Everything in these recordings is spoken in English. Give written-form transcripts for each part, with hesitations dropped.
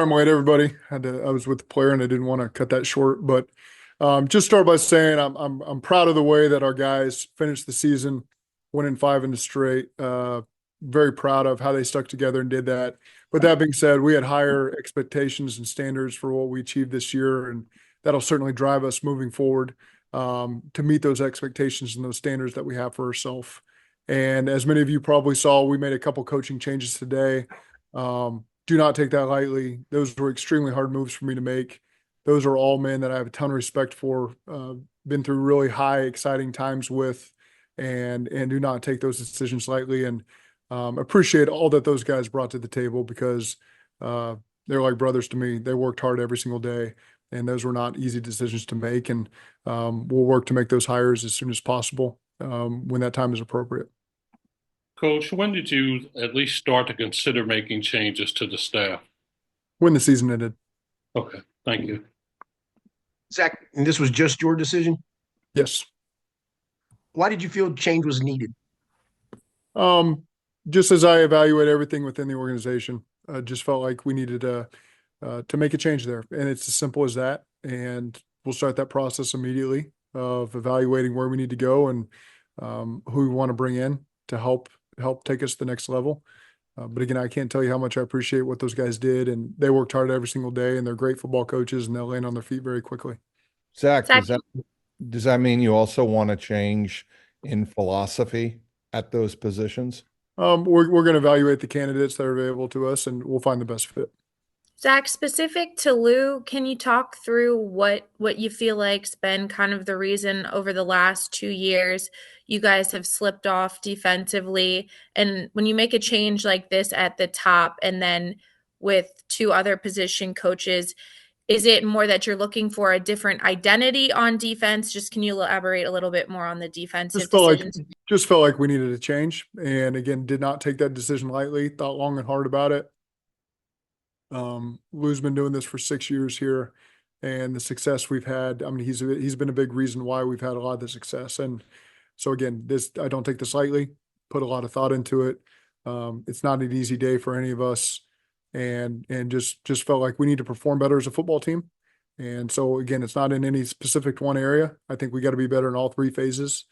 I'm late, everybody. I was with the player and I didn't want to cut that short, but just start by saying I'm proud of the way that our guys finished the season, winning five in a straight. Very proud of how they stuck together and did that. But that being said, we had higher expectations and standards for what we achieved this year, and that'll certainly drive us moving forward to meet those expectations and those standards that we have for ourselves. And as many of you probably saw, we made a couple coaching changes today. Do not take that lightly. Those were extremely hard moves for me to make. Those are all men that I have a ton of respect for, been through really high, exciting times with, and do not take those decisions lightly. And appreciate all that those guys brought to the table because they're like brothers to me. They worked hard every single day, and those were not easy decisions to make. And we'll work to make those hires as soon as possible when that time is appropriate. Coach, when did you at least start to consider making changes to the staff? When the season ended. Okay, thank you. Zach, and this was just your decision? Yes. Why did you feel change was needed? Um, just as I evaluate everything within the organization, I just felt like we needed to make a change there, and it's as simple as that. And we'll start that process immediately of evaluating where we need to go and who we want to bring in to help take us to the next level. But again, I can't tell you how much I appreciate what those guys did, and they worked hard every single day, and they're great football coaches, and they'll land on their feet very quickly. Zach, Zach, does that mean you also want to change in philosophy at those positions? We're going to evaluate the candidates that are available to us, and we'll find the best fit. Zach, specific to Lou, can you talk through what you feel like's been kind of the reason over the last 2 years you guys have slipped off defensively? And when you make a change like this at the top and then with two other position coaches, is it more that you're looking for a different identity on defense? Just can you elaborate a little bit more on the defensive decisions? Just felt like we needed a change, and again, did not take that decision lightly. Thought long and hard about it. Lou's been doing this for 6 years here, and the success we've had. I mean, he's been a big reason why we've had a lot of the success. And so again, I don't take this lightly. Put a lot of thought into it. It's not an easy day for any of us, and just felt like we need to perform better as a football team. And so again, it's not in any specific one area. I think we got to be better in all three phases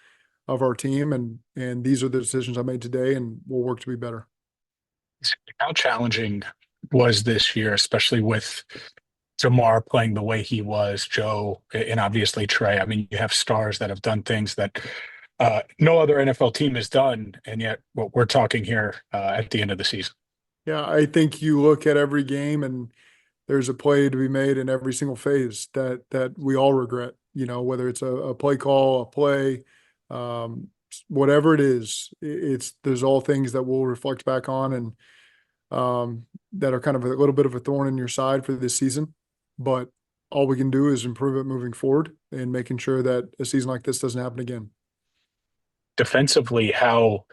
of our team, and these are the decisions I made today, and we'll work to be better. How challenging was this year, especially with Jamar playing the way he was, Joe, and obviously Trey? I mean, you have stars that have done things that no other NFL team has done, and yet what we're talking here at the end of the season. Yeah, I think you look at every game and there's a play to be made in every single phase that we all regret, whether it's a play call, a play, whatever it is, there's all things that we'll reflect back on and that are kind of a little bit of a thorn in your side for this season. But all we can do is improve it moving forward and making sure that a season like this doesn't happen again. Defensively, how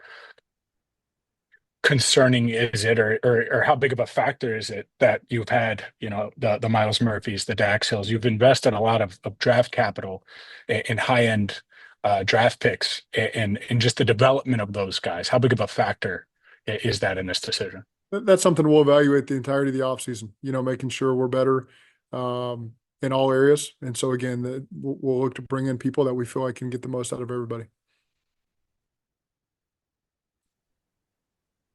concerning is it, or how big of a factor is it that you've had, the Miles Murphys, the Dax Hills? You've invested a lot of draft capital in high-end draft picks and just the development of those guys. How big of a factor is that in this decision? That's something we'll evaluate the entirety of the offseason, making sure we're better in all areas. And so, again, we'll look to bring in people that we feel like can get the most out of everybody.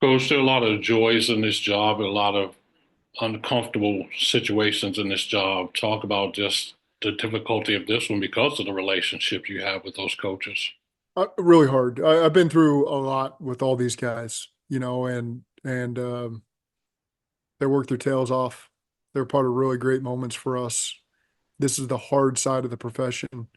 Coach, there are a lot of joys in this job, and a lot of uncomfortable situations in this job. Talk about just the difficulty of this one because of the relationship you have with those coaches. Really hard. I've been through a lot with all these guys, and they work their tails off. They're part of really great moments for us. This is the hard side of the profession,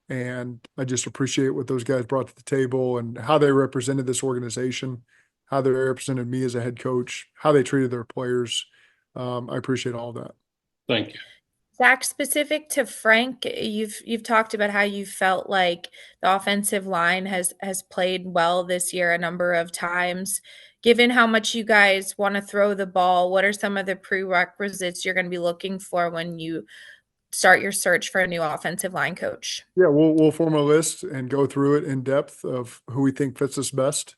and I just appreciate what those guys brought to the table and how they represented this organization, how they represented me as a head coach, how they treated their players. I appreciate all of that. Thank you. Zach, specific to Frank, you've talked about how you felt like the offensive line has played well this year a number of times. Given how much you guys want to throw the ball, what are some of the prerequisites you're going to be looking for when you start your search for a new offensive line coach? Yeah, we'll form a list and go through it in depth of who we think fits us best,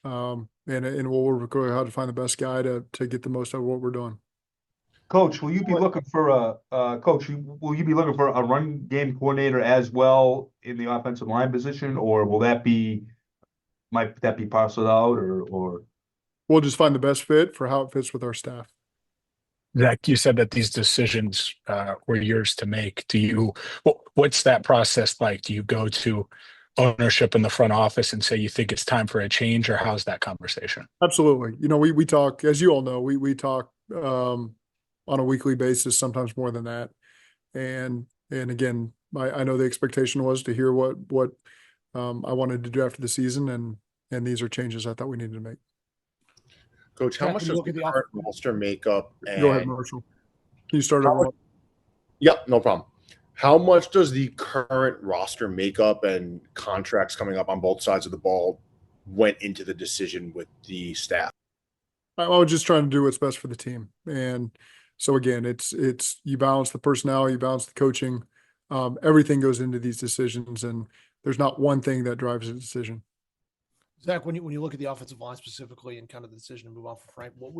and we'll work really hard to find the best guy to get the most out of what we're doing. Coach, will you be looking for will you be looking for a run game coordinator as well in the offensive line position, or might that be parceled out, or? We'll just find the best fit for how it fits with our staff. Zach, you said that these decisions were yours to make. What's that process like? Do you go to ownership in the front office and say you think it's time for a change, or how's that conversation? Absolutely. We talk, as you all know, we talk on a weekly basis, sometimes more than that. And again, I know the expectation was to hear what I wanted to do after the season, and these are changes I thought we needed to make. Coach, how much does the current roster makeup and Go ahead, Marshall. Can you start over? Yep, no problem. How much does the current roster makeup and contracts coming up on both sides of the ball went into the decision with the staff? I was just trying to do what's best for the team. And so again, it's you balance the personnel, you balance the coaching. Everything goes into these decisions, and there's not one thing that drives a decision. Zach, when you look at the offensive line specifically and kind of the decision to move on from Frank, what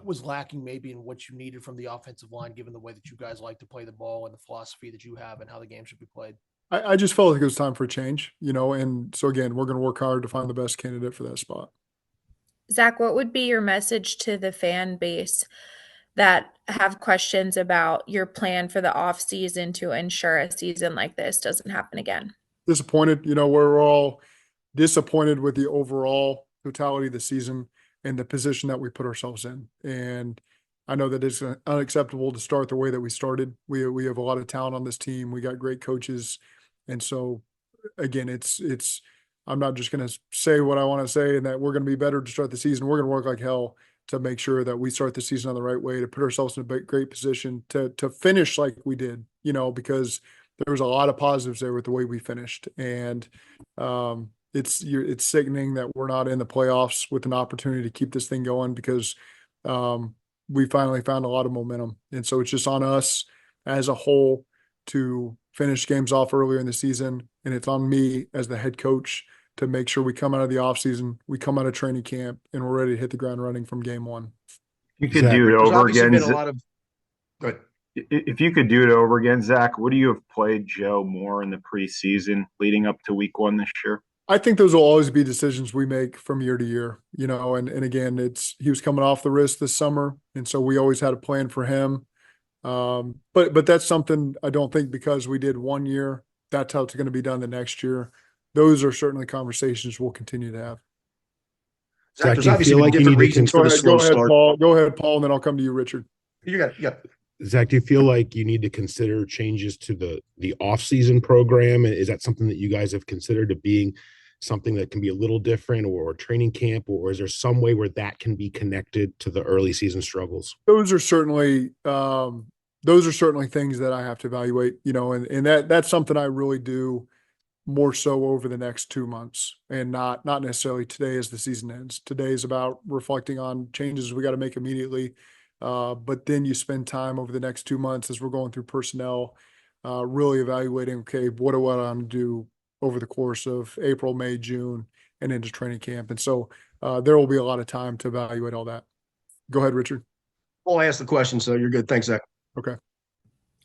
was lacking maybe in what you needed from the offensive line, given the way that you guys like to play the ball and the philosophy that you have and how the game should be played? I just felt like it was time for a change, and so again, we're going to work hard to find the best candidate for that spot. Zach, what would be your message to the fan base that have questions about your plan for the offseason to ensure a season like this doesn't happen again? Disappointed, we're all disappointed with the overall totality of the season and the position that we put ourselves in. And I know that it's unacceptable to start the way that we started. We have a lot of talent on this team. We got great coaches. And so again, I'm not just going to say what I want to say and that we're going to be better to start the season. We're going to work like hell to make sure that we start the season on the right way, to put ourselves in a great position to finish like we did, because there was a lot of positives there with the way we finished. And, it's sickening that we're not in the playoffs with an opportunity to keep this thing going, because we finally found a lot of momentum. And so it's just on us as a whole to finish games off earlier in the season. And it's on me as the head coach to make sure we come out of the offseason, we come out of training camp, and we're ready to hit the ground running from game one. You could do it over again. Go ahead. If you could do it over again, Zach, would you have played Joe more in the preseason leading up to week 1 this year? I think those will always be decisions we make from year to year, and again, he was coming off the wrist this summer. And so we always had a plan for him. But that's something I don't think because we did 1 year, that's how it's going to be done the next year. Those are certainly conversations we'll continue to have. Zach, there's obviously been different reasons for the slow start. Go ahead, Paul, and then I'll come to you, Richard. You got it. Yeah. Zach, do you feel like you need to consider changes to the off-season program? Is that something that you guys have considered to being something that can be a little different, or training camp, or is there some way where that can be connected to the early season struggles? Those are certainly things that I have to evaluate, and that's something I really do more so over the next 2 months, and not necessarily today as the season ends. Today is about reflecting on changes we got to make immediately. But then you spend time over the next 2 months as we're going through personnel, really evaluating, okay, what do I want to do over the course of April, May, June, and into training camp. And so there will be a lot of time to evaluate all that. Go ahead, Richard. Well, I asked the question, so you're good. Thanks, Zach. Okay.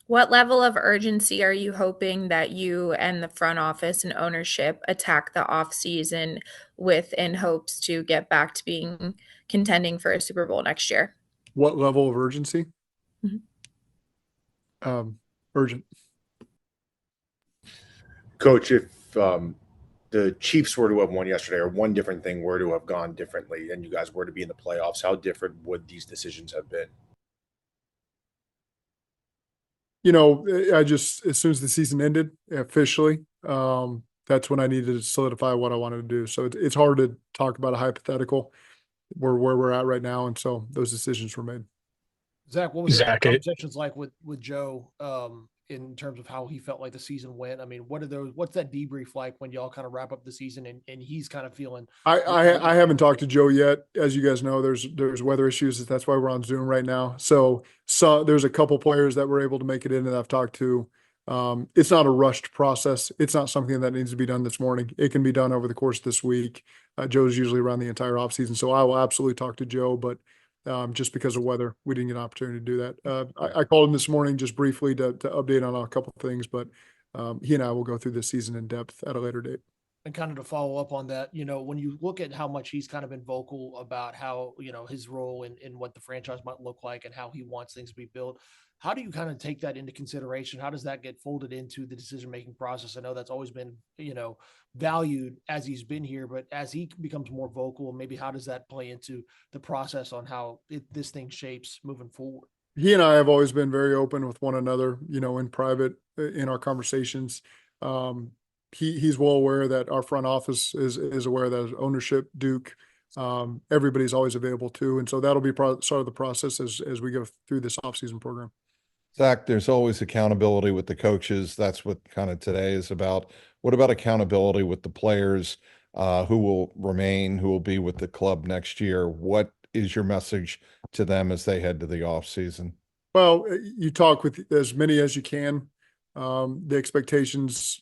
What level of urgency are you hoping that you and the front office and ownership attack the offseason with in hopes to get back to being contending for a Super Bowl next year? What level of urgency? Mm-hmm. Urgent. Coach, if the Chiefs were to have won yesterday, or one different thing were to have gone differently, and you guys were to be in the playoffs, how different would these decisions have been? As soon as the season ended officially, that's when I needed to solidify what I wanted to do. So it's hard to talk about a hypothetical. Where we're at right now, and so those decisions were made. Zach, what was the conversations like with Joe in terms of how he felt like the season went? I mean, what's that debrief like when y'all kind of wrap up the season and he's kind of feeling? I haven't talked to Joe yet. As you guys know, there's weather issues. That's why we're on Zoom right now. So there's a couple players that were able to make it in that I've talked to. It's not a rushed process. It's not something that needs to be done this morning. It can be done over the course of this week. Joe's usually around the entire offseason, so I will absolutely talk to Joe, but just because of weather. We didn't get an opportunity to do that. I called him this morning just briefly to update on a couple of things, but he and I will go through this season in depth at a later date. And kind of to follow up on that, when you look at how much he's kind of been vocal about how, his role in what the franchise might look like and how he wants things to be built, how do you kind of take that into consideration? How does that get folded into the decision-making process? I know that's always been, valued as he's been here, but as he becomes more vocal, maybe how does that play into the process on how this thing shapes moving forward? He and I have always been very open with one another, in private, in our conversations. He's well aware that our front office is aware that ownership, Duke, everybody's always available too. And so that'll be sort of the process as we go through this offseason program. Zach, there's always accountability with the coaches. That's what kind of today is about. What about accountability with the players who will remain, who will be with the club next year? What is your message to them as they head to the offseason? Well, you talk with as many as you can. The expectations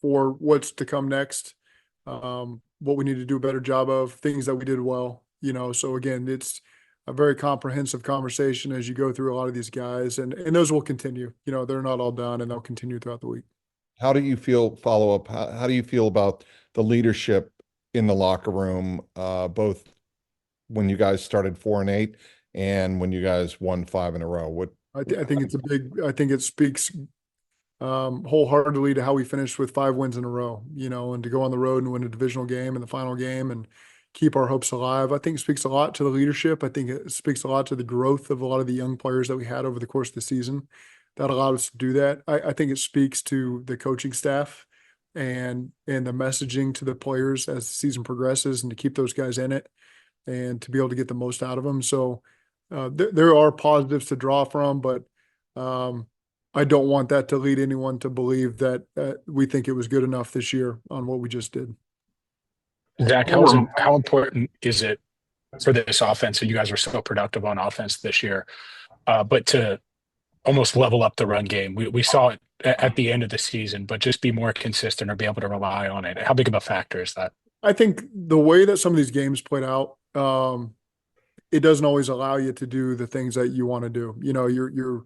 for what's to come next, what we need to do a better job of, things that we did well, so again, it's a very comprehensive conversation as you go through a lot of these guys, and those will continue. They're not all done, and they'll continue throughout the week. How do you feel, follow up, how do you feel about the leadership in the locker room, both when you guys started 4-8 and when you guys won 5 in a row? I think it's I think it speaks wholeheartedly to how we finished with 5 wins in a row, and to go on the road and win a divisional game in the final game and keep our hopes alive. I think it speaks a lot to the leadership. I think it speaks a lot to the growth of a lot of the young players that we had over the course of the season that allowed us to do that. I think it speaks to the coaching staff and the messaging to the players as the season progresses, and to keep those guys in it and to be able to get the most out of them. So there are positives to draw from, but I don't want that to lead anyone to believe that we think it was good enough this year on what we just did. Zach, how important is it for this offense? And you guys were so productive on offense this year, but to almost level up the run game. We saw it at the end of the season, but just be more consistent or be able to rely on it. How big of a factor is that? I think the way that some of these games played out, it doesn't always allow you to do the things that you want to do.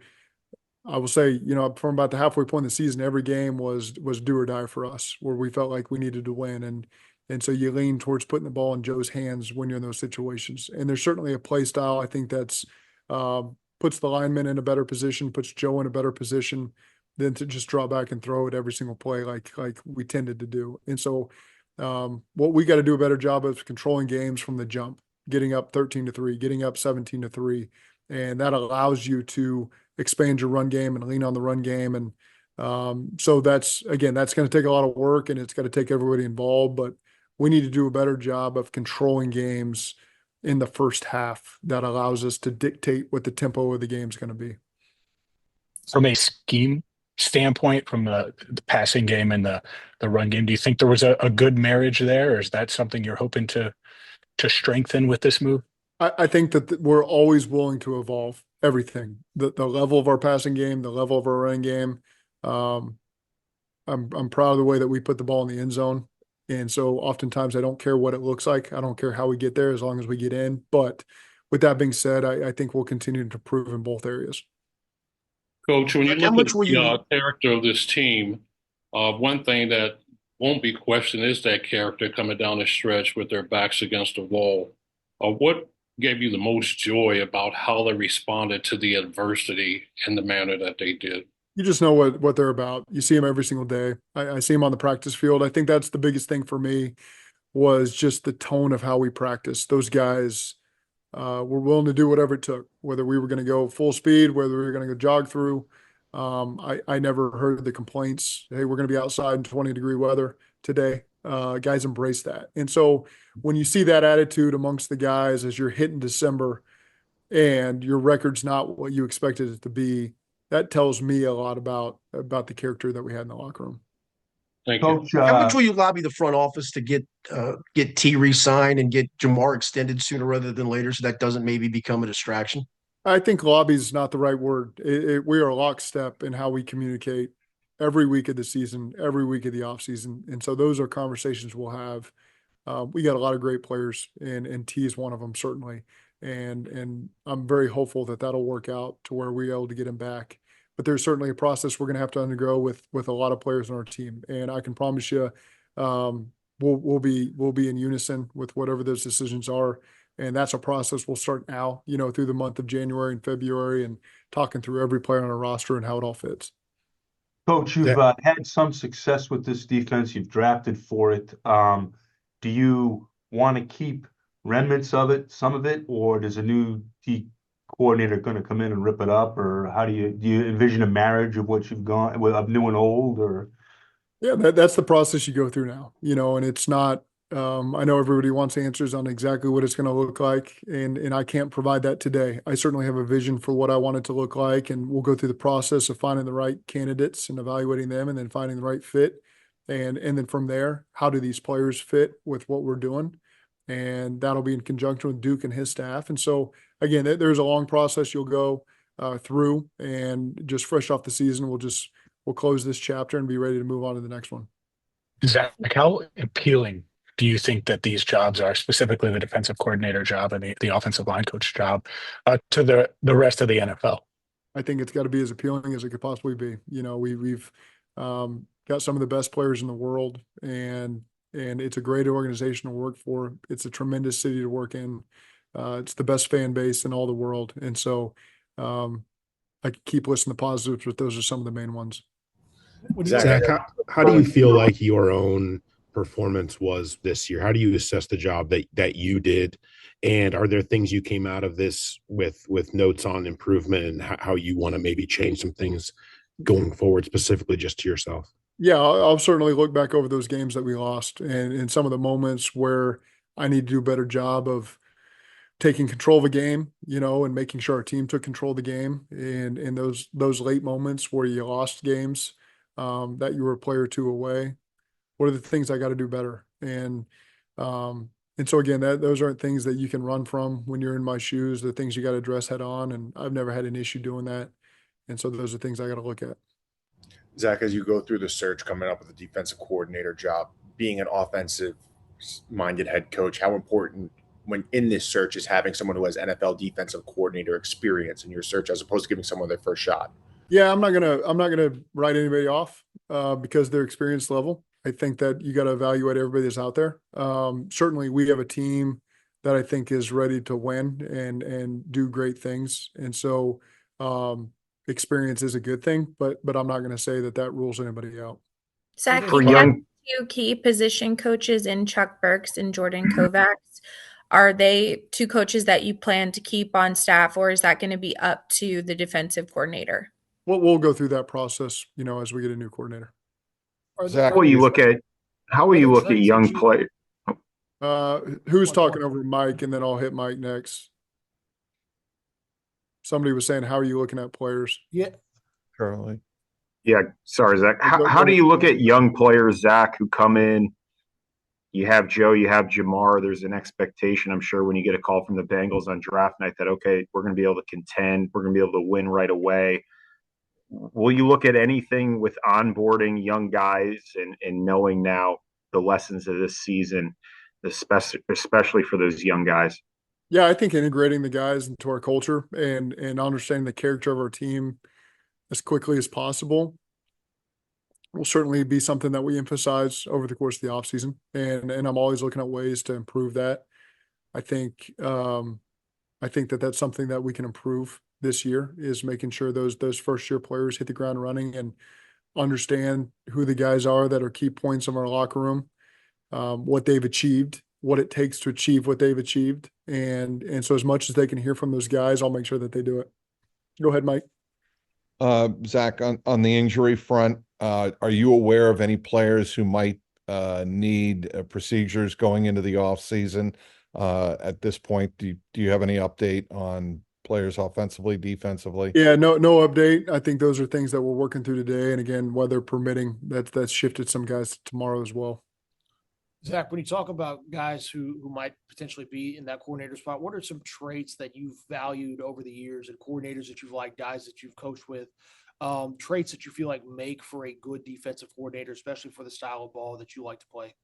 I will say, from about the halfway point of the season, every game was do or die for us, where we felt like we needed to win. And so you lean towards putting the ball in Joe's hands when you're in those situations. And there's certainly a play style, I think, that's puts the lineman in a better position, puts Joe in a better position than to just draw back and throw it every single play like we tended to do. And so what we got to do a better job of controlling games from the jump, getting up 13-3, getting up 17-3. And that allows you to expand your run game and lean on the run game. And so that's going to take a lot of work, and it's got to take everybody involved, but we need to do a better job of controlling games in the first half that allows us to dictate what the tempo of the game is going to be. From a scheme standpoint, from the passing game and the run game, do you think there was a good marriage there, or is that something you're hoping to strengthen with this move? I think that we're always willing to evolve everything, the level of our passing game, the level of our running game. I'm proud of the way that we put the ball in the end zone. And so oftentimes I don't care what it looks like. I don't care how we get there as long as we get in. But with that being said, I think we'll continue to improve in both areas. Coach, when you look at the character of this team, one thing that won't be questioned is that character coming down the stretch with their backs against the wall. What gave you the most joy about how they responded to the adversity in the manner that they did? You just know what they're about. You see them every single day. I see them on the practice field. I think that's the biggest thing for me, was just the tone of how we practice. Those guys were willing to do whatever it took, whether we were going to go full speed, whether we were going to go jog through. I never heard the complaints, hey, we're going to be outside in 20-degree weather today. Guys embrace that. And so when you see that attitude amongst the guys as you're hitting December and your record's not what you expected it to be, that tells me a lot about the character that we had in the locker room. Thank you. Coach, how much will you lobby the front office to get T re-signed and get Jamar extended sooner rather than later, so that doesn't maybe become a distraction? I think lobby is not the right word. We are lockstep in how we communicate every week of the season, every week of the offseason. And so those are conversations we'll have. We got a lot of great players, and T is one of them, certainly. and I'm very hopeful that that'll work out to where we're able to get him back. But there's certainly a process we're going to have to undergo with a lot of players on our team, and I can promise you, we'll be in unison with whatever those decisions are. And that's a process we'll start now, through the month of January and February, and talking through every player on our roster and how it all fits. Coach, you've had some success with this defense. You've drafted for it. Do you want to keep remnants of it, some of it, or does a new D coordinator going to come in and rip it up, or how do you envision a marriage of what you've gone with, of new and old, or? Yeah, that's the process you go through now, and it's not, I know everybody wants answers on exactly what it's going to look like, and I can't provide that today. I certainly have a vision for what I want it to look like, and we'll go through the process of finding the right candidates and evaluating them, and then finding the right fit. And then from there, how do these players fit with what we're doing? And that'll be in conjunction with Duke and his staff. And so, again, there's a long process you'll go through, and just fresh off the season, we'll close this chapter and be ready to move on to the next one. Zac, how appealing do you think that these jobs are, specifically the defensive coordinator job and the offensive line coach job, to the rest of the NFL? I think it's got to be as appealing as it could possibly be. We've got some of the best players in the world, and it's a great organization to work for. It's a tremendous city to work in. It's the best fan base in all the world. And so I could keep listing the positives, but those are some of the main ones. Zac, how do you feel like your own performance was this year? How do you assess the job that you did? And are there things you came out of this with notes on improvement, and how you want to maybe change some things going forward, specifically just to yourself? Yeah, I'll certainly look back over those games that we lost, and some of the moments where I need to do a better job of taking control of a game, and making sure our team took control of the game. And in those late moments where you lost games, that you were a player or two away, what are the things I got to do better? And so again, those aren't things that you can run from when you're in my shoes. The things you got to address head on, and I've never had an issue doing that. And so those are things I got to look at. Zac, as you go through the search coming up with the defensive coordinator job, being an offensive-minded head coach, how important when in this search is having someone who has NFL defensive coordinator experience in your search, as opposed to giving someone their first shot? Yeah, I'm not gonna write anybody off because of their experience level. I think that you got to evaluate everybody that's out there. Certainly, we have a team that I think is ready to win and do great things, and so experience is a good thing. But I'm not going to say that rules anybody out. Zac, you have two key position coaches in Chuck Burks and Jordan Kovacs. Are they two coaches that you plan to keep on staff, or is that going to be up to the defensive coordinator? We'll go through that process, as we get a new coordinator. Zac, how will you look at young players? Who's talking over Mike, and then I'll hit Mike next. Somebody was saying, how are you looking at players? Yeah. Charlie. Yeah, sorry, Zac. How do you look at young players, Zac, who come in? You have Joe, you have Jamar. There's an expectation, I'm sure, when you get a call from the Bengals on draft night that, okay, we're going to be able to contend. We're going to be able to win right away. Will you look at anything with onboarding young guys and knowing now the lessons of this season, especially for those young guys? Yeah, I think integrating the guys into our culture and understanding the character of our team as quickly as possible will certainly be something that we emphasize over the course of the offseason. And I'm always looking at ways to improve that. I think that's something that we can improve this year, is making sure those first year players hit the ground running and understand who the guys are that are key points of our locker room, what they've achieved, what it takes to achieve what they've achieved. And so as much as they can hear from those guys, I'll make sure that they do it. Go ahead, Mike. Zac, on the injury front, are you aware of any players who might need procedures going into the off season? At this point, do you have any update on players offensively, defensively? Yeah, no update. I think those are things that we're working through today. And again, weather permitting, that's shifted some guys to tomorrow as well. Zac, when you talk about guys who might potentially be in that coordinator spot, what are some traits that you've valued over the years, and coordinators that you've liked, guys that you've coached with, traits that you feel like make for a good defensive coordinator, especially for the style of ball that you like to play?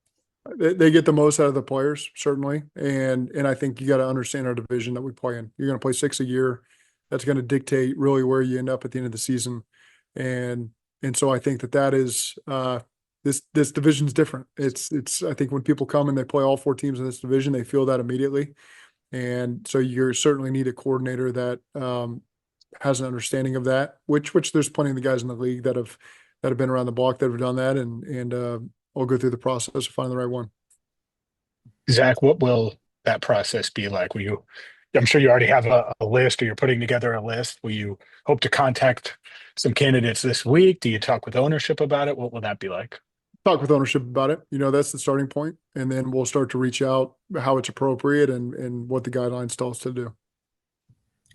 They get the most out of the players, certainly. And I think you got to understand our division that we play in. You're going to play 6 a year. That's going to dictate really where you end up at the end of the season. And so I think that is this division's different. It's I think when people come and they play all 4 teams in this division, they feel that immediately. And so you certainly need a coordinator that has an understanding of that, which there's plenty of the guys in the league that have been around the block that have done that, and I'll go through the process of finding the right one. Zac, what will that process be like? I'm sure you already have a list, or you're putting together a list. Will you hope to contact some candidates this week? Do you talk with ownership about it? What will that be like? Talk with ownership about it. That's the starting point, and then we'll start to reach out how it's appropriate and what the guidelines tell us to do.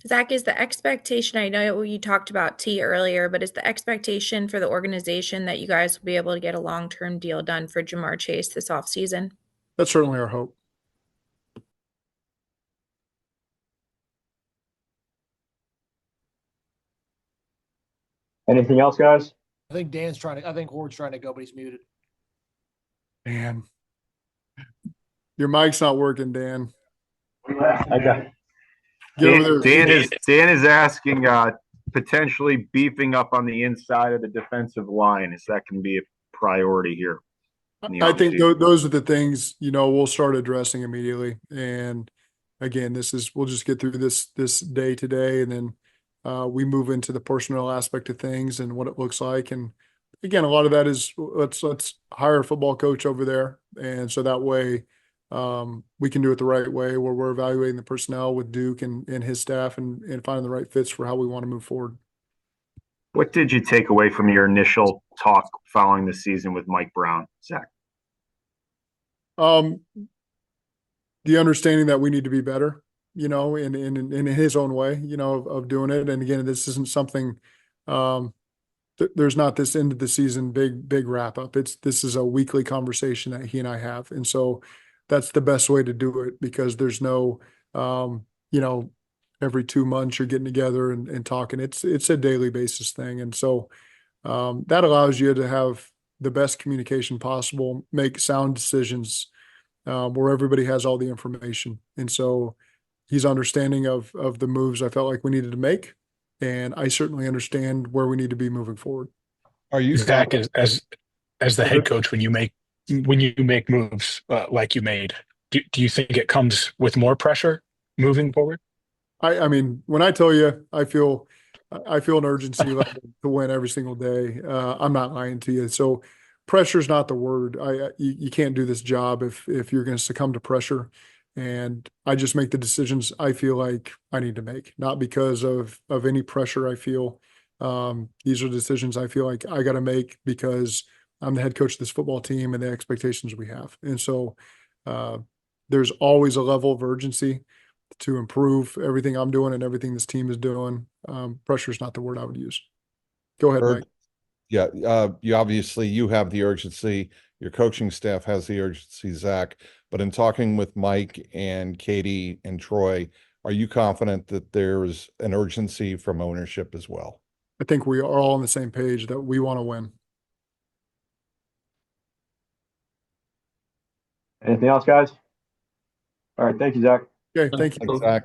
Zac, is the expectation, I know you talked about T earlier, but is the expectation for the organization that you guys will be able to get a long-term deal done for Ja'Marr Chase this offseason? That's certainly our hope. Anything else, guys? I think Hord's trying to go, but he's muted. Dan, your mic's not working, Dan. Okay. Dan is asking potentially beefing up on the inside of the defensive line. Is that can be a priority here? I think those are the things we'll start addressing immediately. And again, we'll just get through this day today, and then we move into the personnel aspect of things and what it looks like. And again, a lot of that is let's hire a football coach over there, and so that way we can do it the right way, where we're evaluating the personnel with Duke and his staff and finding the right fits for how we want to move forward. What did you take away from your initial talk following the season with Mike Brown, Zac? The understanding that we need to be better, in his own way, of doing it. And again, this isn't something, there's not this end of the season big wrap up. This is a weekly conversation that he and I have. And so that's the best way to do it, because there's no, every 2 months you're getting together and talking. It's a daily basis thing. And so that allows you to have the best communication possible, make sound decisions where everybody has all the information. And so he's understanding of the moves I felt like we needed to make. And I certainly understand where we need to be moving forward. Are you, Zac, as the head coach, when you make moves like you made, do you think it comes with more pressure moving forward? I mean, when I tell you, I feel an urgency level to win every single day. I'm not lying to you. So pressure is not the word. You can't do this job if you're going to succumb to pressure. And I just make the decisions I feel like I need to make, not because of any pressure I feel. These are decisions I feel like I got to make because I'm the head coach of this football team and the expectations we have. And so there's always a level of urgency to improve everything I'm doing and everything this team is doing. Pressure is not the word I would use. Go ahead, Mike. Yeah, you have the urgency. Your coaching staff has the urgency, Zac. But in talking with Mike and Katie and Troy, are you confident that there's an urgency from ownership as well? I think we are all on the same page that we want to win. Anything else, guys? All right. Thank you, Zac. Okay, thank you. Thanks, Zac.